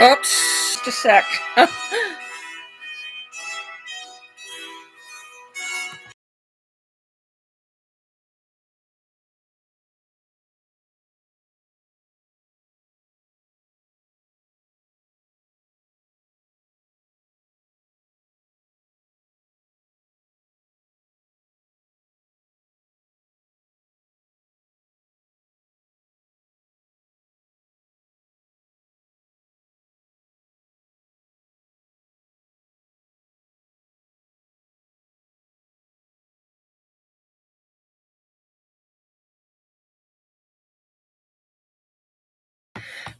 Oops, just a sec.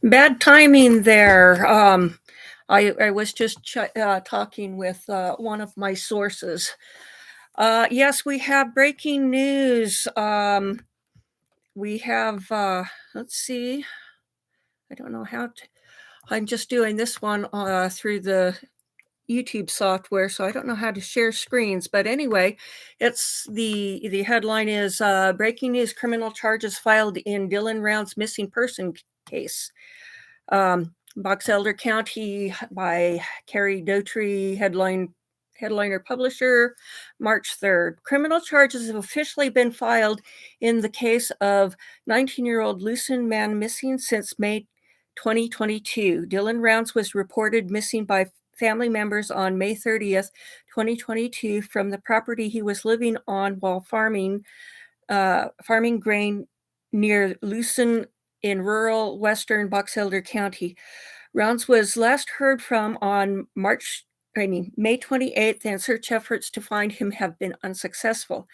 Bad timing there. I was just talking with one of my sources. Yes, we have breaking news. We have, let's see, I don't know how to, I'm just doing this one through the YouTube software, so I don't know how to share screens. But anyway, it's the headline is breaking news: criminal charges filed in Dylan Round's missing person case. Box Elder County by Carrie Daughtry, headliner publisher, March 3rd. Criminal charges have officially been filed in the case of 19-year-old Lucen man missing since May 2022. Dylan Rounds was reported missing by family members on May 30th, 2022, from the property he was living on while farming grain near Lucen in rural western Box Elder County. Rounds was last heard from on May 28th, and search efforts to find him have been unsuccessful.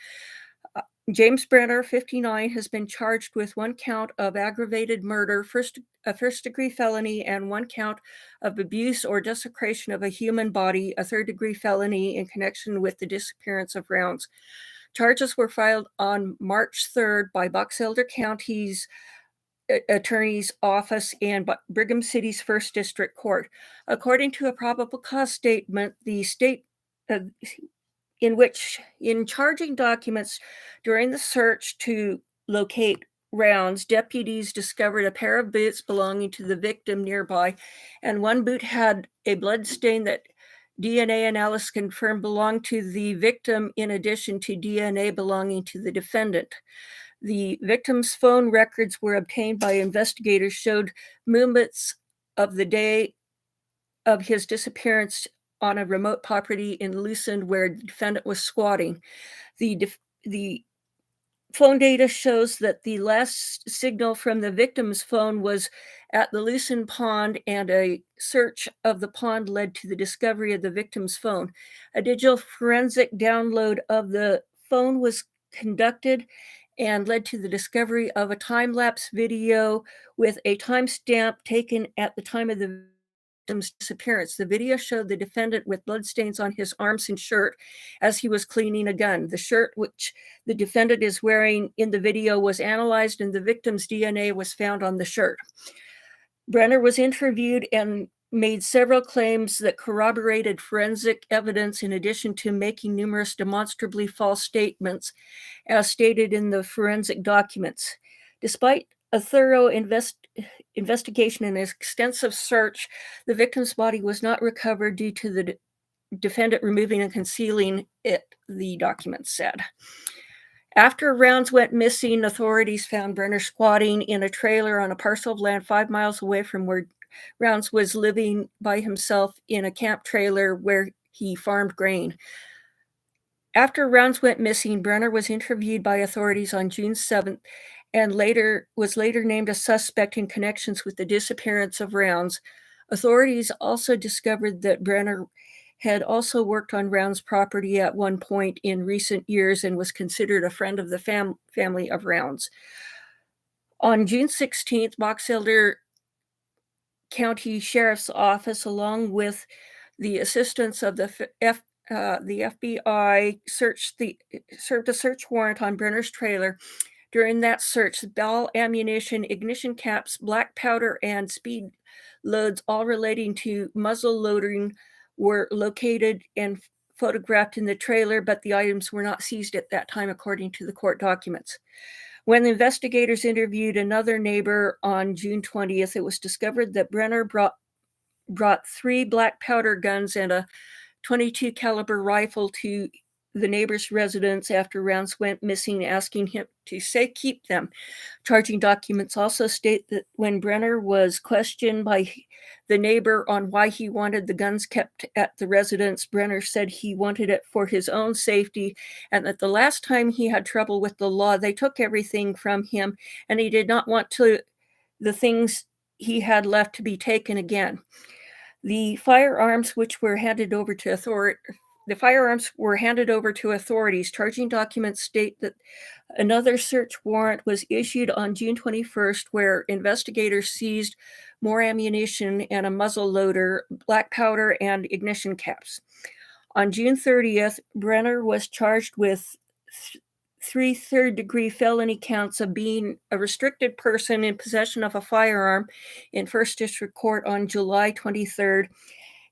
James Brenner, 59, has been charged with one count of aggravated murder, a first-degree felony, and one count of abuse or desecration of a human body, a third-degree felony in connection with the disappearance of Rounds. Charges were filed on March 3rd by Box Elder County's Attorney's Office and Brigham City's First District Court. According to a probable cause statement, the state in charging documents during the search to locate Rounds, deputies discovered a pair of boots belonging to the victim nearby, and one boot had a blood stain that DNA analysis confirmed belonged to the victim, in addition to DNA belonging to the defendant. The victim's phone records were obtained by investigators, showed movements of the day of his disappearance on a remote property in Lucen where the defendant was squatting. The phone data shows that the last signal from the victim's phone was at the Lucen pond, and a search of the pond led to the discovery of the victim's phone. A digital forensic download of the phone was conducted and led to the discovery of a time-lapse video with a timestamp taken at the time of the victim's disappearance. The video showed the defendant with bloodstains on his arms and shirt as he was cleaning a gun. The shirt which the defendant is wearing in the video was analyzed, and the victim's DNA was found on the shirt. Brenner was interviewed and made several claims that corroborated forensic evidence, in addition to making numerous demonstrably false statements, as stated in the forensic documents. Despite a thorough investigation and extensive search, the victim's body was not recovered due to the defendant removing and concealing it, the documents said. After Rounds went missing, authorities found Brenner squatting in a trailer on a parcel of land 5 miles away from where Rounds was living by himself in a camp trailer where he farmed grain. After Rounds went missing, Brenner was interviewed by authorities on June 7th and was later named a suspect in connections with the disappearance of Rounds. Authorities also discovered that Brenner had also worked on Rounds' property at one point in recent years and was considered a friend of the family of Rounds. On June 16th, Box Elder County Sheriff's Office, along with the assistance of the FBI, served a search warrant on Brenner's trailer. During that search, ball, ammunition, ignition caps, black powder, and speed loads, all relating to muzzle loading, were located and photographed in the trailer, but the items were not seized at that time, according to the court documents. When the investigators interviewed another neighbor on June 20th, it was discovered that Brenner brought brought 3 black powder guns and a .22 caliber rifle to the neighbor's residence after rounds went missing, asking him to say keep them. Charging documents also state that when Brenner was questioned by the neighbor on why he wanted the guns kept at the residence, Brenner said he wanted it for his own safety, and that the last time he had trouble with the law, they took everything from him, and he did not want the things he had left to be taken again. The firearms were handed over to authorities. Charging documents state that another search warrant was issued on June 21st, where investigators seized more ammunition and a muzzle loader, black powder, and ignition caps. On June 30th, Brenner was charged with 3 third-degree felony counts of being a restricted person in possession of a firearm in First District Court on July 23rd,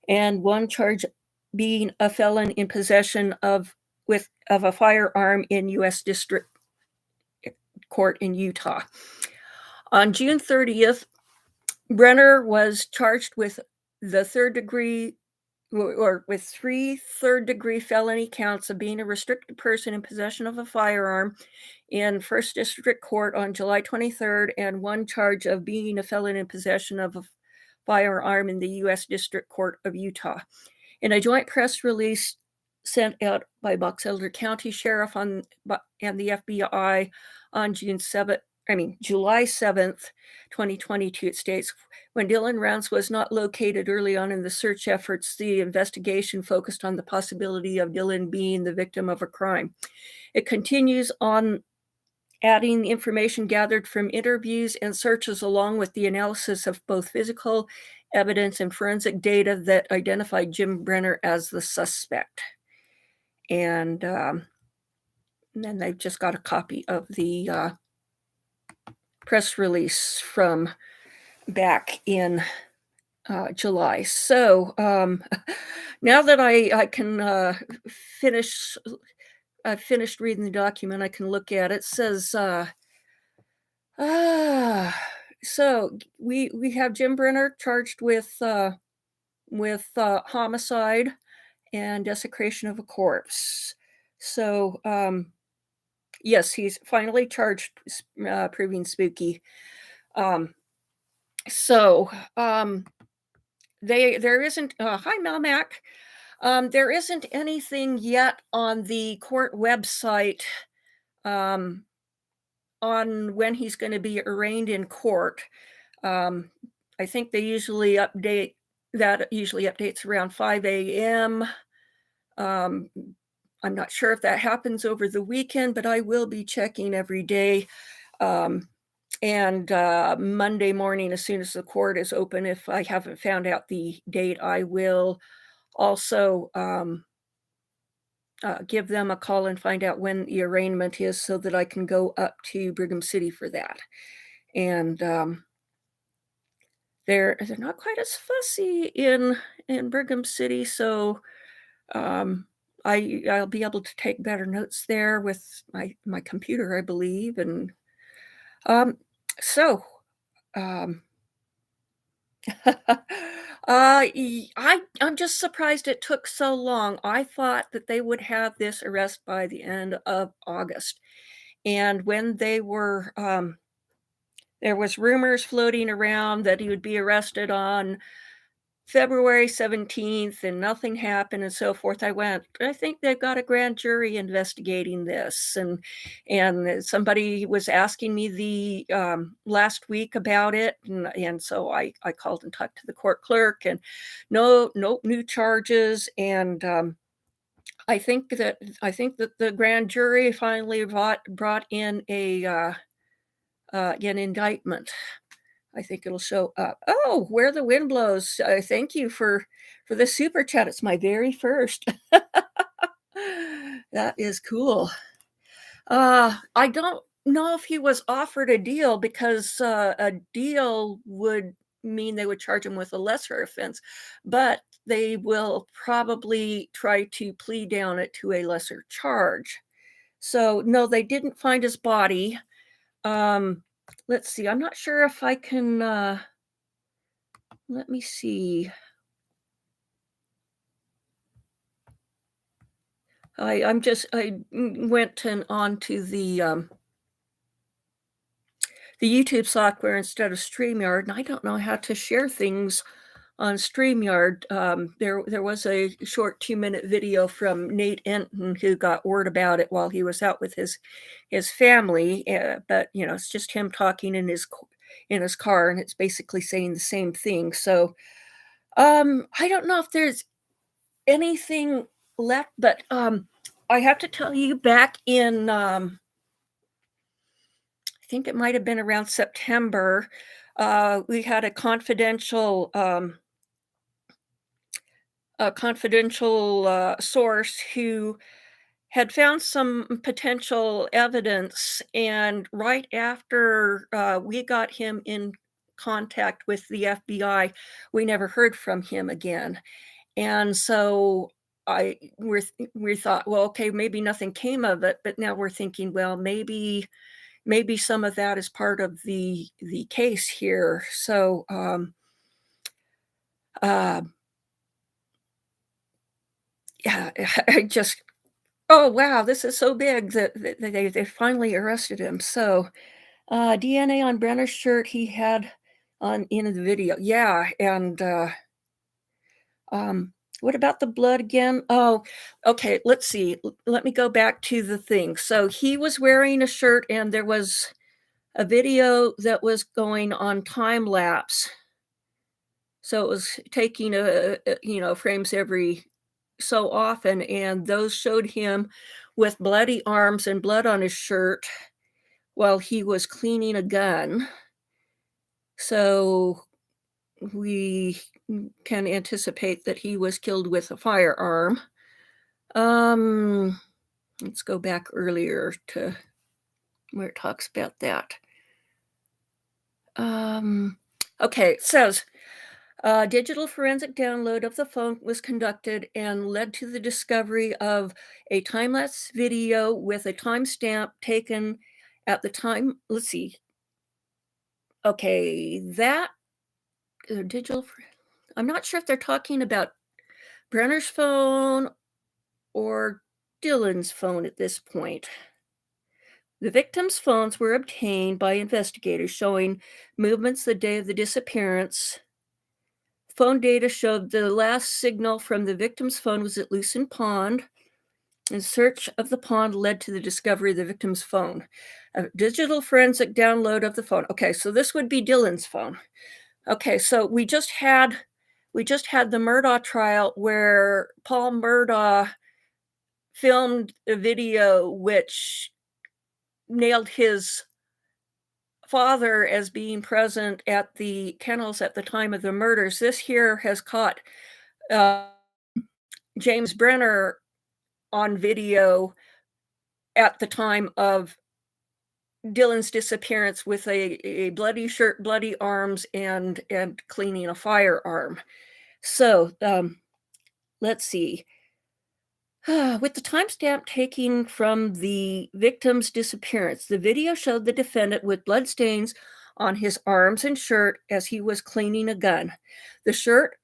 and 1 charge being a felon in possession of a firearm in U.S. District Court in Utah. On June 30th, Brenner was charged with the with 3 third-degree felony counts of being a restricted person in possession of a firearm in First District Court on July 23rd, and 1 charge of being a felon in possession of a firearm in the U.S. District Court of Utah. In a joint press release sent out by Box Elder County Sheriff and the FBI on July 7th, 2022, it states, when Dylan Rounds was not located early on in the search efforts, the investigation focused on the possibility of Dylan being the victim of a crime. It continues on, adding the information gathered from interviews and searches along with the analysis of both physical evidence and forensic data that identified Jim Brenner as the suspect. And then they've just got a copy of the press release from back in July. So now that I can finish, I've finished reading the document, I can look at it. It says, so we have Jim Brenner charged with homicide and desecration of a corpse. So yes, he's finally charged, proving spooky. There isn't, hi Melmac. There isn't anything yet on the court website on when he's going to be arraigned in court. I think they usually updates around 5 a.m. I'm not sure if that happens over the weekend, but I will be checking every day. And Monday morning, as soon as the court is open, if I haven't found out the date, I will also give them a call and find out when the arraignment is so that I can go up to Brigham City for that. And they're not quite as fussy in Brigham City, so I'll be able to take better notes there with my computer, I believe. And so I'm just surprised it took so long. I thought that they would have this arrest by the end of August. And when they were, there was rumors floating around that he would be arrested on February 17th and nothing happened and so forth. I think they've got a grand jury investigating this. And somebody was asking me the last week about it. And so I called and talked to the court clerk, and no new charges. And I think that the grand jury finally brought in an indictment. I think it'll show up. Oh, Where the Wind Blows. Thank you for the super chat. It's my very first. That is cool. I don't know if he was offered a deal, because a deal would mean they would charge him with a lesser offense, but they will probably try to plead down it to a lesser charge. So no, they didn't find his body. Let's see. I'm not sure if I can, let me see. I went and onto the YouTube software instead of StreamYard, and I don't know how to share things on StreamYard. There was a short 2-minute video from Nate Enton who got word about it while he was out with his family, but, it's just him talking in his car, and it's basically saying the same thing. So, I don't know if there's anything left, but, I have to tell you back in, I think it might have been around September, we had a confidential source who had found some potential evidence, and right after, we got him in contact with the FBI, we never heard from him again, and so we thought, "Well, okay, maybe nothing came of it," but now we're thinking, "Well, maybe some of that is part of the case here." So, uh, yeah, I just oh, wow, this is so big that they finally arrested him. So, DNA on Brenner's shirt he had on in the video. Yeah, and, what about the blood again? Oh, okay, let's see. Let me go back to the thing. So, he was wearing a shirt, and there was a video that was going on time lapse. So, it was taking frames every so often, and those showed him with bloody arms and blood on his shirt while he was cleaning a gun. So we can anticipate that he was killed with a firearm. Um, let's go back earlier to where it talks about that. Um, okay, it says digital forensic download of the phone was conducted and led to the discovery of a time-lapse video with a timestamp taken at the time. Let's see. Okay, that digital. I'm not sure if they're talking about Brenner's phone or Dylan's phone at this point. The victims' phones were obtained by investigators showing movements the day of the disappearance. Phone data showed the last signal from the victim's phone was at Lucin Pond, and search of the pond led to the discovery of the victim's phone. A digital forensic download of the phone. Okay, so this would be Dylan's phone. Okay, so we just had the Murdaugh trial where Paul Murdaugh filmed a video which nailed his father as being present at the kennels at the time of the murders. This here has caught uh, James Brenner on video at the time of Dylan's disappearance with a bloody shirt, bloody arms, and cleaning a firearm. So let's see. With the timestamp taken from the victim's disappearance, the video showed the defendant with bloodstains on his arms and shirt as he was cleaning a gun. The shirt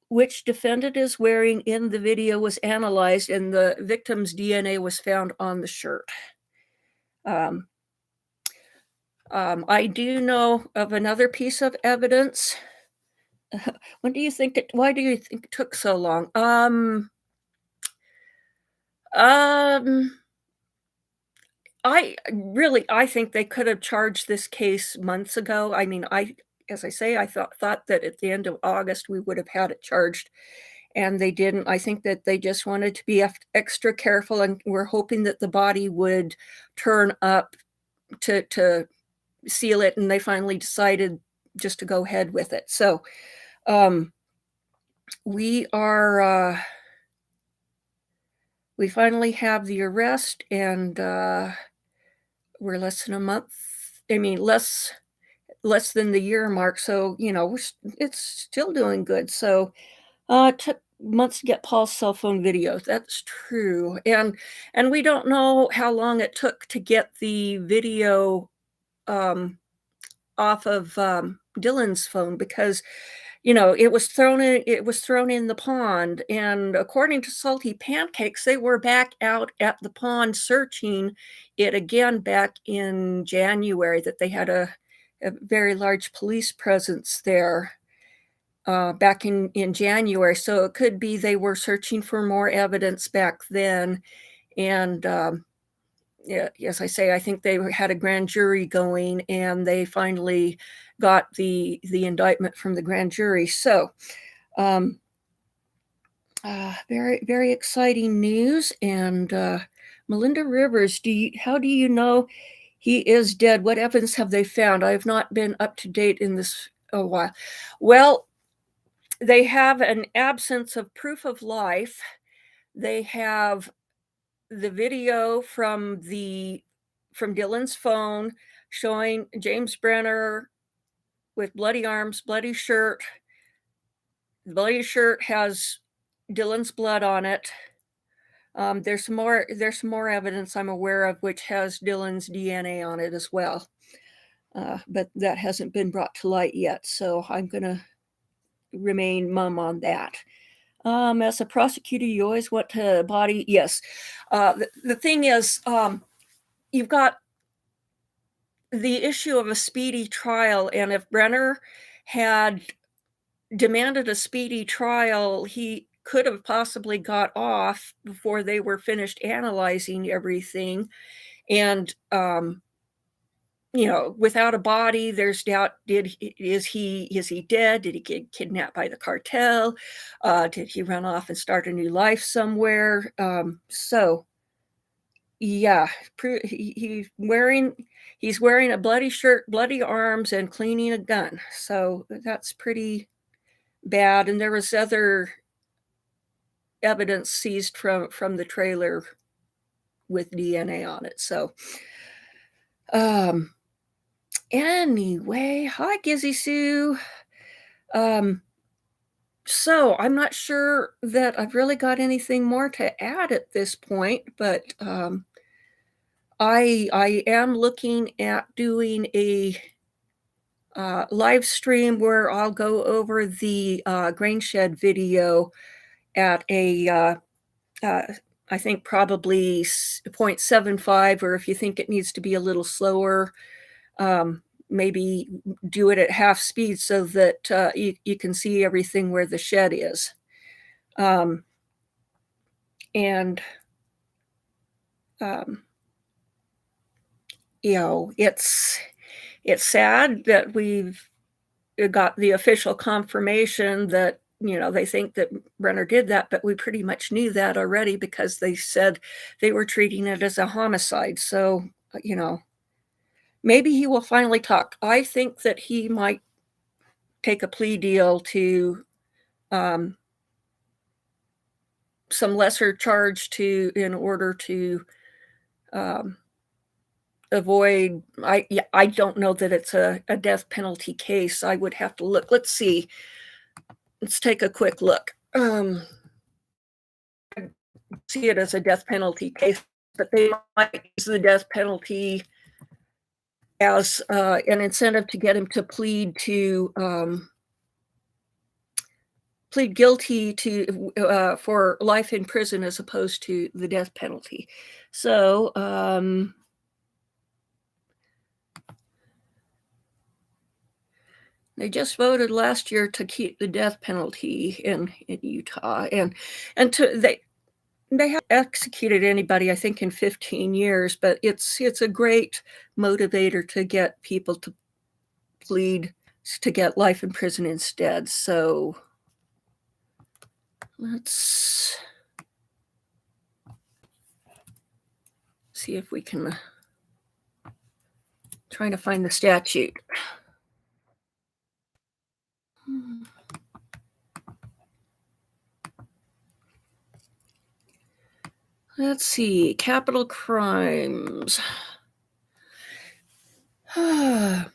which defendant is wearing in the video was analyzed, and the victim's DNA was found on the shirt. Um, I do know of another piece of evidence. Why do you think it took so long? Um, I think they could have charged this case months ago. I mean, as I say, I thought that at the end of August we would have had it charged, and they didn't. I think that they just wanted to be extra careful, and we're hoping that the body would turn up to seal it, and they finally decided just to go ahead with it. So, um, we are we finally have the arrest, and we're less than a month. I mean, less than the year mark. So it's still doing good. So it took months to get Paul's cell phone videos. That's true, and we don't know how long it took to get the video off of Dylan's phone, because it was thrown in the pond, and according to Salty Pancakes, they were back out at the pond searching it again back in January, that they had a very large police presence there, back in January, so it could be they were searching for more evidence back then, and, yeah, as I say, I think they had a grand jury going, and they finally got the indictment from the grand jury. So, um, very very exciting news. And Melinda Rivers, how do you know he is dead? What evidence have they found? I have not been up to date in this a while. Well, they have an absence of proof of life. They have the video from Dylan's phone showing James Brenner with bloody arms, bloody shirt. The bloody shirt has Dylan's blood on it. There's some more evidence I'm aware of which has Dylan's DNA on it as well. But that hasn't been brought to light yet, so I'm gonna remain mum on that. As a prosecutor, you always want to body. Yes. The thing is, you've got the issue of a speedy trial, and if Brenner had demanded a speedy trial, he could have possibly got off before they were finished analyzing everything. And without a body, there's doubt. Is he dead? Did he get kidnapped by the cartel? Did he run off and start a new life somewhere? So yeah, he's wearing a bloody shirt, bloody arms, and cleaning a gun. So that's pretty bad. And there was other evidence seized from the trailer with DNA on it. So anyway, hi Gizzy Sue. So I'm not sure that I've really got anything more to add at this point, but I am looking at doing a live stream where I'll go over the grain shed video at I think probably 0.75, or if you think it needs to be a little slower, maybe do it at half speed so that you can see everything where the shed is. And it's sad that we've got the official confirmation that they think that Brenner did that, but we pretty much knew that already because they said they were treating it as a homicide. So maybe he will finally talk. I think that he might take a plea deal to some lesser charge in order to avoid. I don't know that it's a death penalty case. I would have to look. Let's see. Let's take a quick look. See it as a death penalty case, but they might use the death penalty as an incentive to get him to plead guilty to for life in prison as opposed to the death penalty. So they just voted last year to keep the death penalty in Utah, and they haven't executed anybody, I think, in 15 years, but it's a great motivator to get people to plead to get life in prison instead. So let's see if we can try to find the statute. Let's see, capital crimes. Okay,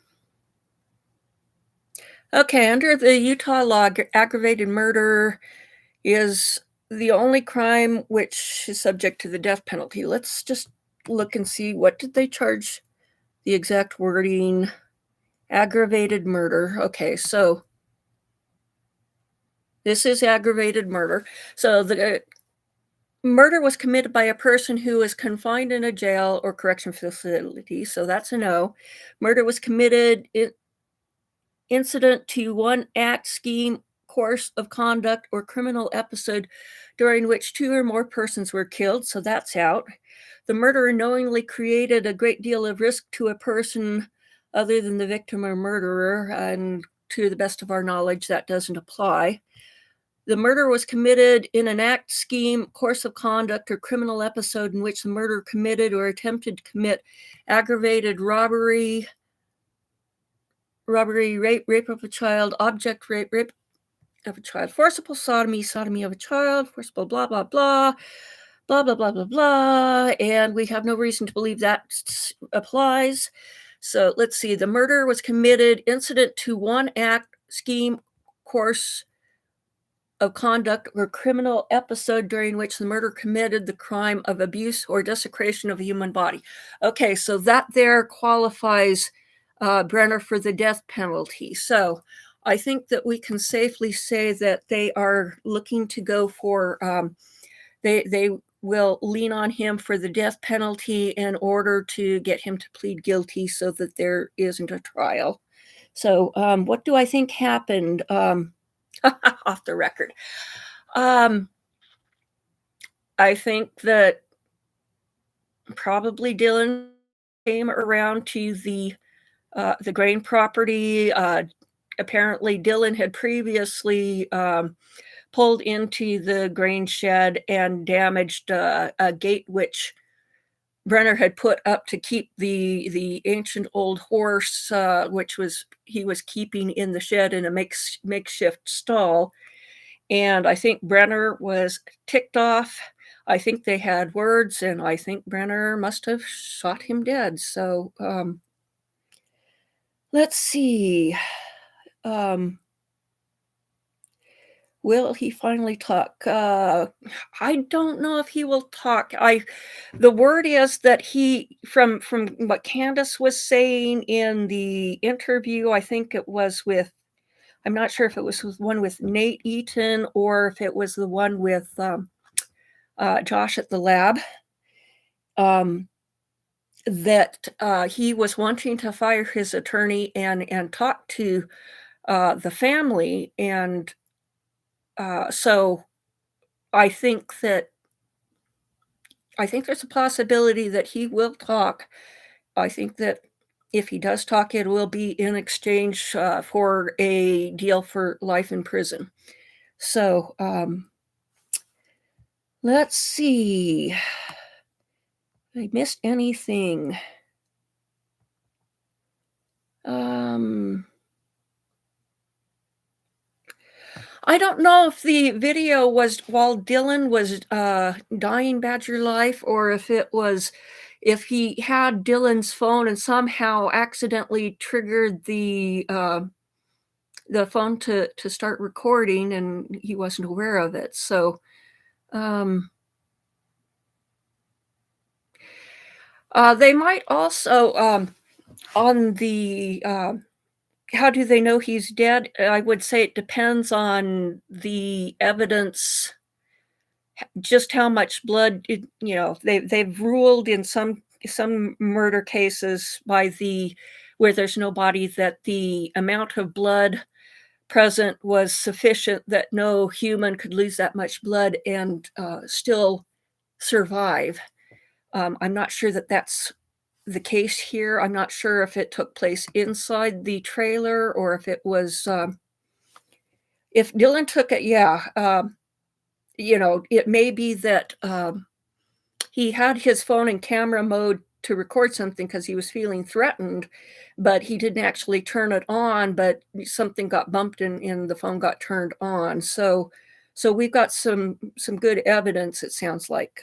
under the Utah law, aggravated murder is the only crime which is subject to the death penalty. Let's just look and see, what did they charge? The exact wording. Aggravated murder. Okay, so This is aggravated murder. So the murder was committed by a person who is confined in a jail or correction facility, so that's a no. Murder was committed incident to one act, scheme, course of conduct, or criminal episode during which two or more persons were killed, so that's out. The murderer knowingly created a great deal of risk to a person other than the victim or murderer, and to the best of our knowledge, that doesn't apply. The murder was committed in an act, scheme, course of conduct, or criminal episode in which the murderer committed or attempted to commit aggravated robbery, rape of a child, object rape of a child, forcible sodomy of a child, forcible blah, blah, blah, blah, blah, blah, blah, blah, and we have no reason to believe that applies. So let's see. The murder was committed incident to one act, scheme, course of conduct, or criminal episode during which the murderer committed the crime of abuse or desecration of a human body. Okay, so that there qualifies Brenner for the death penalty. So I think that we can safely say that they are looking to go for, they will lean on him for the death penalty in order to get him to plead guilty so that there isn't a trial. So what do I think happened? Off the record. I think that probably Dylan came around to the grain property. Apparently, Dylan had previously pulled into the grain shed and damaged a gate which Brenner had put up to keep the ancient old horse, which he was keeping in the shed in a makeshift stall. And I think Brenner was ticked off. I think they had words, and I think Brenner must have shot him dead. So let's see. Will he finally talk? I don't know if he will talk. The word is that from what Candace was saying in the interview, I think it was with, I'm not sure if it was one with Nate Eaton or if it was the one with Josh at the lab, that he was wanting to fire his attorney and talk to the family. And so I think there's a possibility that he will talk. I think that if he does talk, it will be in exchange for a deal for life in prison. So let's see. I missed anything. I don't know if the video was while Dylan was dying Badger life, or if he had Dylan's phone and somehow accidentally triggered the phone to start recording and he wasn't aware of it. So they might also on the how do they know he's dead? I would say it depends on the evidence, just how much blood, they've ruled in some murder cases where there's no body, that the amount of blood present was sufficient that no human could lose that much blood and still survive. I'm not sure that that's the case here. I'm not sure if it took place inside the trailer or if it was, if Dylan took it, it may be that he had his phone in camera mode to record something because he was feeling threatened, but he didn't actually turn it on, but something got bumped and the phone got turned on. So we've got some good evidence, it sounds like.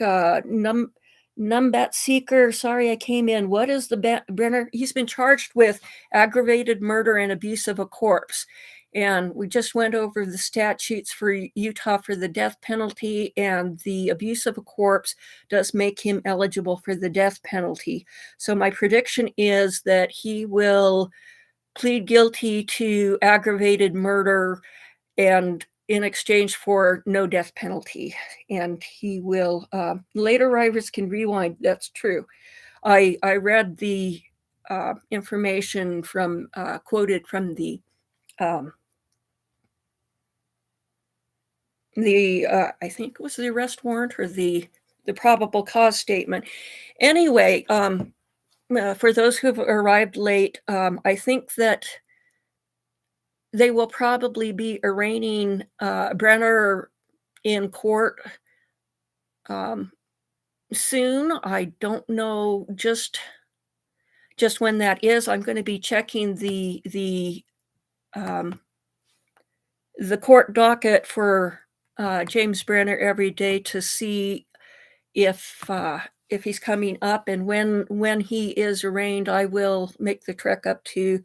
Numbat Seeker, sorry I came in. What is the Brenner? He's been charged with aggravated murder and abuse of a corpse. And we just went over the statutes for Utah for the death penalty, and the abuse of a corpse does make him eligible for the death penalty. So my prediction is that he will plead guilty to aggravated murder and in exchange for no death penalty. And he will, later writers can rewind, that's true. I read the information from, quoted from um, I think it was the arrest warrant or the probable cause statement. Anyway, for those who have arrived late, I think that they will probably be arraigning Brenner in court soon. I don't know just when that is. I'm going to be checking um, the court docket for James Brenner every day to see if he's coming up, and when he is arraigned, I will make the trek up to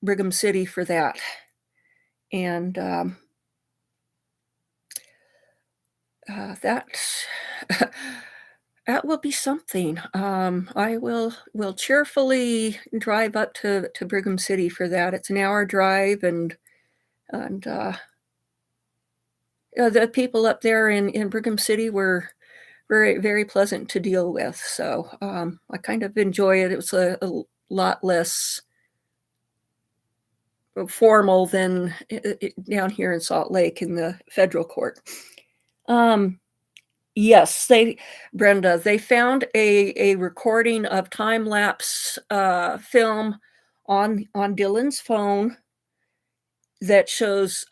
Brigham City for that. And that that will be something. I will cheerfully drive up to Brigham City for that. It's an hour drive, and the people up there in Brigham City were very, very pleasant to deal with. So I kind of enjoy it. It was a lot less formal than down here in Salt Lake in the federal court. Yes, Brenda, they found a recording of time-lapse film on Dylan's phone that shows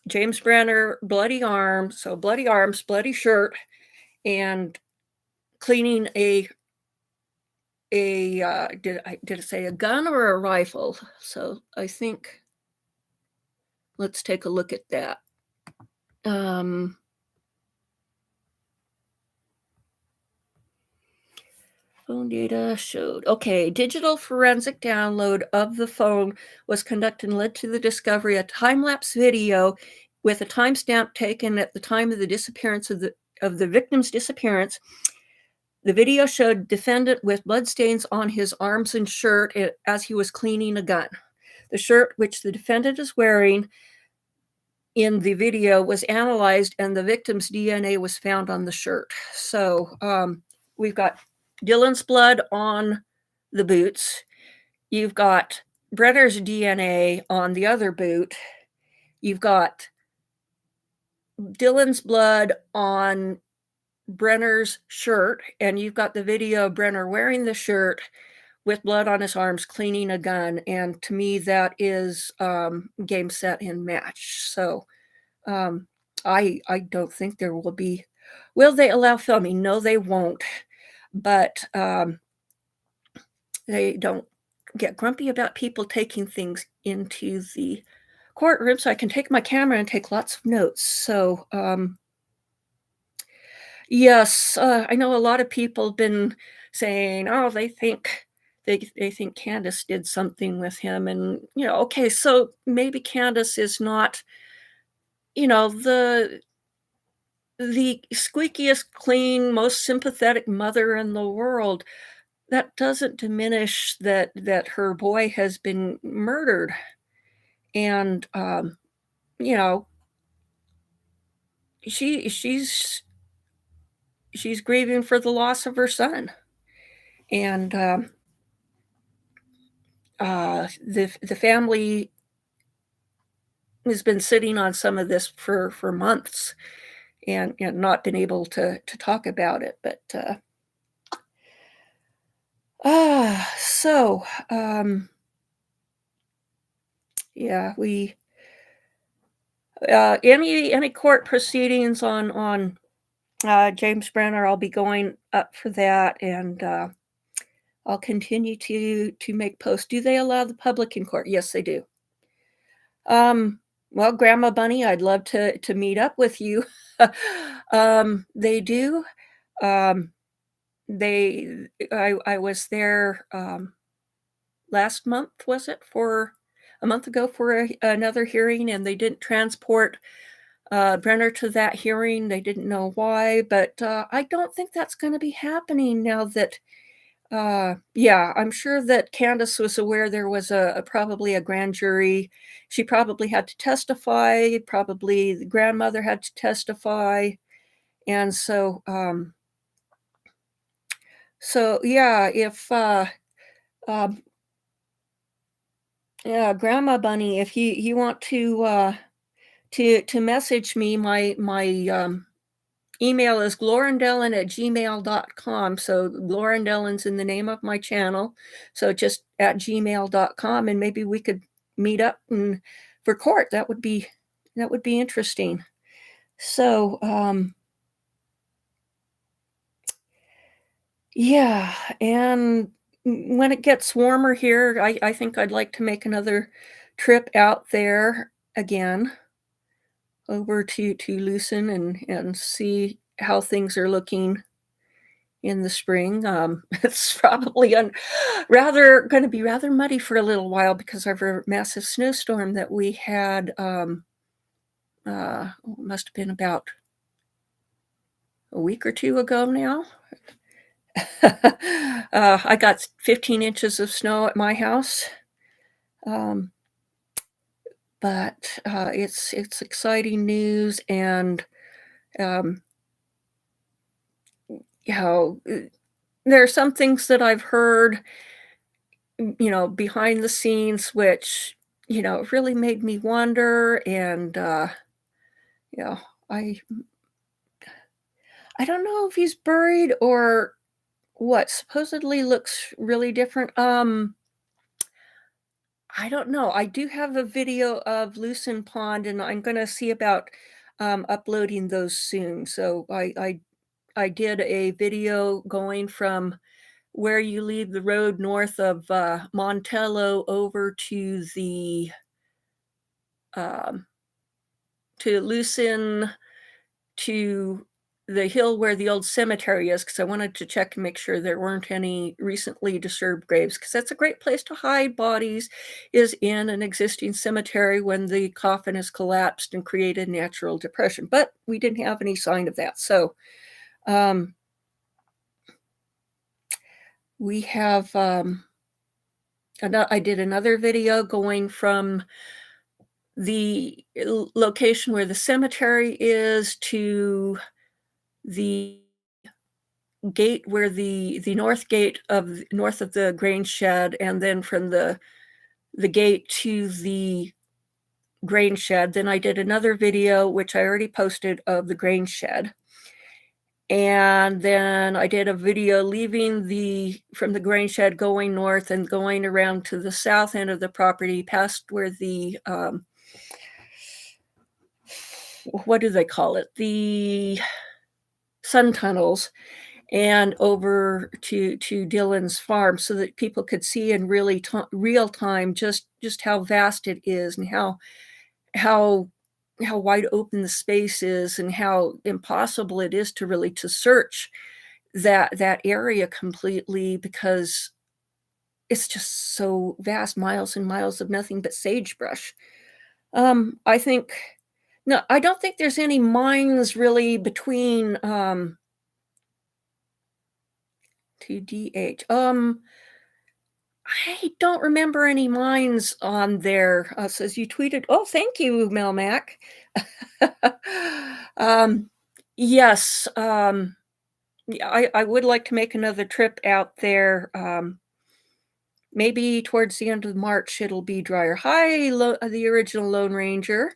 James Brenner, bloody arms, bloody shirt, and cleaning did it say a gun or a rifle? So I think let's take a look at that. Phone data showed, okay, digital forensic download of the phone was conducted and led to the discovery of time-lapse video with a timestamp taken at the time of the disappearance of the victim's disappearance. The video showed defendant with bloodstains on his arms and shirt as he was cleaning a gun. The shirt, which the defendant is wearing in the video, was analyzed, and the victim's DNA was found on the shirt. So we've got Dylan's blood on the boots. You've got Brenner's DNA on the other boot. You've got Dylan's blood on Brenner's shirt, and you've got the video of Brenner wearing the shirt with blood on his arms, cleaning a gun. And to me, that is game, set, and match. So I don't think there will be. Will they allow filming? No, they won't. But they don't get grumpy about people taking things into the courtroom, so I can take my camera and take lots of notes. So yes, I know a lot of people have been saying, oh, they think Candace did something with him. And, okay, so maybe Candace is not, the squeakiest clean, most sympathetic mother in the world. That doesn't diminish that her boy has been murdered. And, she's grieving for the loss of her son. And the family has been sitting on some of this for months and not been able to talk about it. But so yeah, we any court proceedings on James Brenner, I'll be going up for that, and I'll continue to make posts. Do they allow the public in court? Yes, they do. Well, Grandma Bunny, I'd love to meet up with you. They do. I was there last month, was it? For a month ago for another hearing, and they didn't transport Brenner to that hearing. They didn't know why, but I don't think that's going to be happening now that Yeah, I'm sure that Candace was aware there was probably a grand jury. She probably had to testify, probably the grandmother had to testify, and so yeah, if, um yeah, Grandma Bunny, if you want to message me, my email is glorindellen@gmail.com. So Glorindellen's in the name of my channel. So just at gmail.com, and maybe we could meet up and for court. That would be interesting. So yeah, and when it gets warmer here, I think I'd like to make another trip out there again over to Lucin and see how things are looking in the spring. It's probably rather going to be rather muddy for a little while because of a massive snowstorm that we had. Must have been about a week or two ago now. I got 15 inches of snow at my house, um, but it's exciting news, and um, you know, there are some things that I've heard behind the scenes, which, really made me wonder. And, you know, I I don't know if he's buried or what supposedly looks really different. I don't know. I do have a video of Lucin Pond, and I'm gonna see about uploading those soon. So I did a video going from where you leave the road north of Montello over um, to Lucin, to the hill where the old cemetery is, because I wanted to check and make sure there weren't any recently disturbed graves, because that's a great place to hide bodies, is in an existing cemetery when the coffin has collapsed and created natural depression. But we didn't have any sign of that. So um, we have, I did another video going from the location where the cemetery is to the gate where the north gate of north of the grain shed, and then from the gate to the grain shed. Then I did another video, which I already posted, of the grain shed. And then I did a video leaving from the grain shed, going north and going around to the south end of the property, past where the what do they call it? The sun tunnels, and over to Dylan's farm, so that people could see in real time just how vast it is, and how how wide open the space is, and how impossible it is to search that area completely, because it's just so vast, miles and miles of nothing but sagebrush. I think No, I don't think there's any mines really between to DH. I don't remember any mines on there. Says you tweeted. Oh, thank you, Melmac. um, yes. Yeah, I would like to make another trip out there. Maybe towards the end of March it'll be drier. Hi, the original Lone Ranger.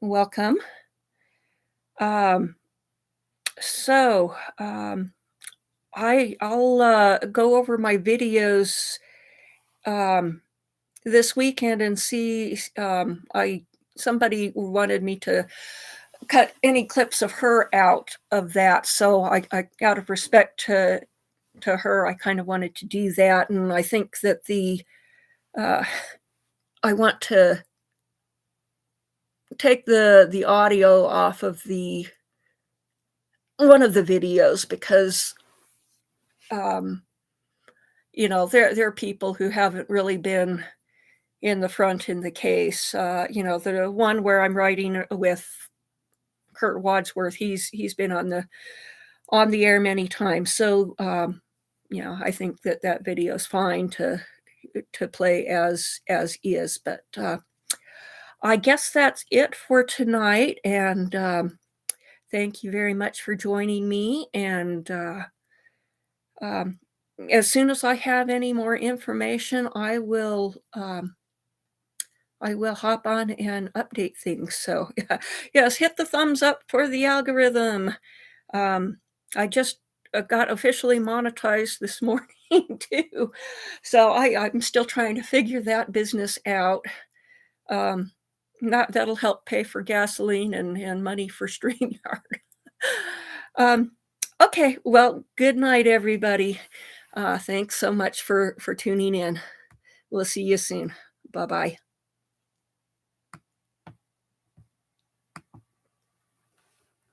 Welcome. Um, so I'll go over my videos um, this weekend and see. I Somebody wanted me to cut any clips of her out of that, so I out of respect to her, I kind of wanted to do that, and I think that uh, I want to take the audio off of the one of the videos, because um, there are people who haven't really been in the front in the case. The one where I'm writing with Kurt Wadsworth, he's been on the air many times. So I think that video is fine to play as is. But I guess that's it for tonight. And thank you very much for joining me. And um, as soon as I have any more information, I will hop on and update things. So yes, hit the thumbs up for the algorithm. I just got officially monetized this morning too. So I'm still trying to figure that business out. That'll help pay for gasoline and money for StreamYard. um, okay, well, good night, everybody. Thanks so much for tuning in. We'll see you soon. Bye-bye.